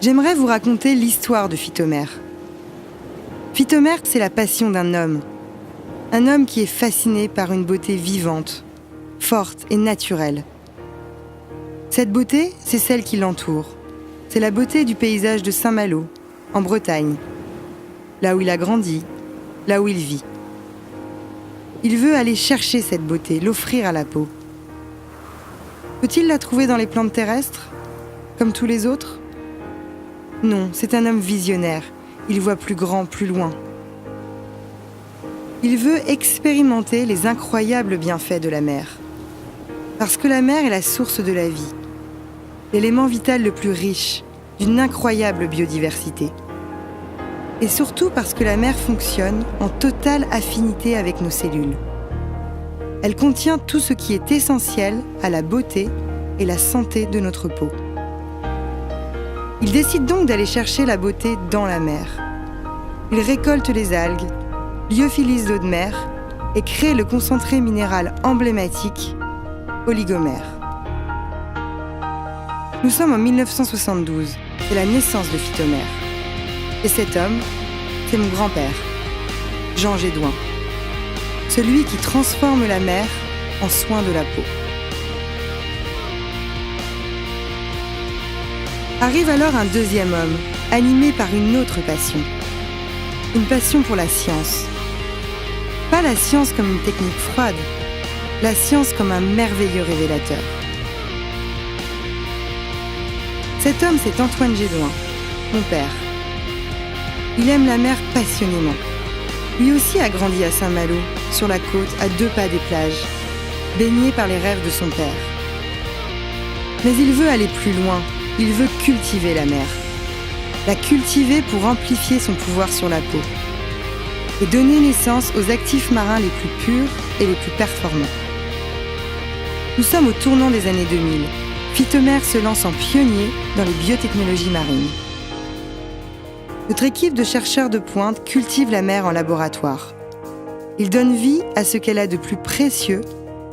J'aimerais vous raconter l'histoire de Phytomère. Phytomère, c'est la passion d'un homme. Un homme qui est fasciné par une beauté vivante, forte et naturelle. Cette beauté, c'est celle qui l'entoure. C'est la beauté du paysage de Saint-Malo, en Bretagne, là où il a grandi, là où il vit. Il veut aller chercher cette beauté, l'offrir à la peau. Peut-il la trouver dans les plantes terrestres, comme tous les autres ? Non, c'est un homme visionnaire. Il voit plus grand, plus loin. Il veut expérimenter les incroyables bienfaits de la mer. Parce que la mer est la source de la vie, l'élément vital le plus riche, d'une incroyable biodiversité. Et surtout parce que la mer fonctionne en totale affinité avec nos cellules. Elle contient tout ce qui est essentiel à la beauté et la santé de notre peau. Il décide donc d'aller chercher la beauté dans la mer. Il récolte les algues, lyophilise l'eau de mer et crée le concentré minéral emblématique, oligomère. Nous sommes en 1972, c'est la naissance de Phytomère. Et cet homme, c'est mon grand-père, Jean Gédouin. Celui qui transforme la mer en soin de la peau. Arrive alors un deuxième homme, animé par une autre passion. Une passion pour la science. Pas la science comme une technique froide, la science comme un merveilleux révélateur. Cet homme, c'est Antoine Gédouin, mon père. Il aime la mer passionnément. Lui aussi a grandi à Saint-Malo, sur la côte, à 2 pas des plages, baigné par les rêves de son père. Mais il veut aller plus loin, il veut cultiver la mer. La cultiver pour amplifier son pouvoir sur la peau et donner naissance aux actifs marins les plus purs et les plus performants. Nous sommes au tournant des années 2000. Phytomère se lance en pionnier dans les biotechnologies marines. Notre équipe de chercheurs de pointe cultive la mer en laboratoire. Il donne vie à ce qu'elle a de plus précieux,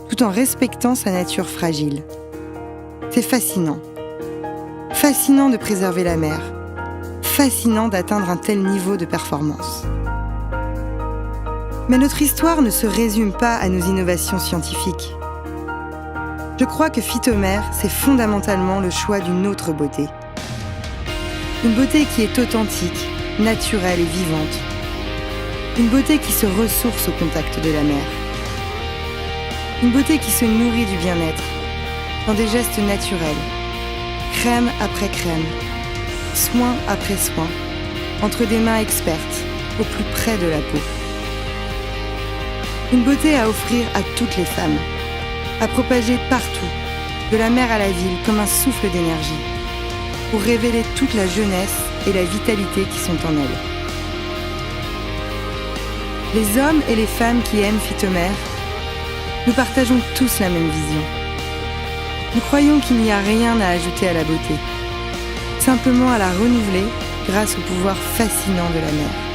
tout en respectant sa nature fragile. C'est fascinant. Fascinant de préserver la mer. Fascinant d'atteindre un tel niveau de performance. Mais notre histoire ne se résume pas à nos innovations scientifiques. Je crois que Phytomère, c'est fondamentalement le choix d'une autre beauté. Une beauté qui est authentique, naturelle et vivante. Une beauté qui se ressource au contact de la mer. Une beauté qui se nourrit du bien-être, dans des gestes naturels, crème après crème, soin après soin, entre des mains expertes, au plus près de la peau. Une beauté à offrir à toutes les femmes, à propager partout, de la mer à la ville comme un souffle d'énergie, pour révéler toute la jeunesse et la vitalité qui sont en elle. Les hommes et les femmes qui aiment Phytomère, nous partageons tous la même vision. Nous croyons qu'il n'y a rien à ajouter à la beauté, simplement à la renouveler grâce au pouvoir fascinant de la mer.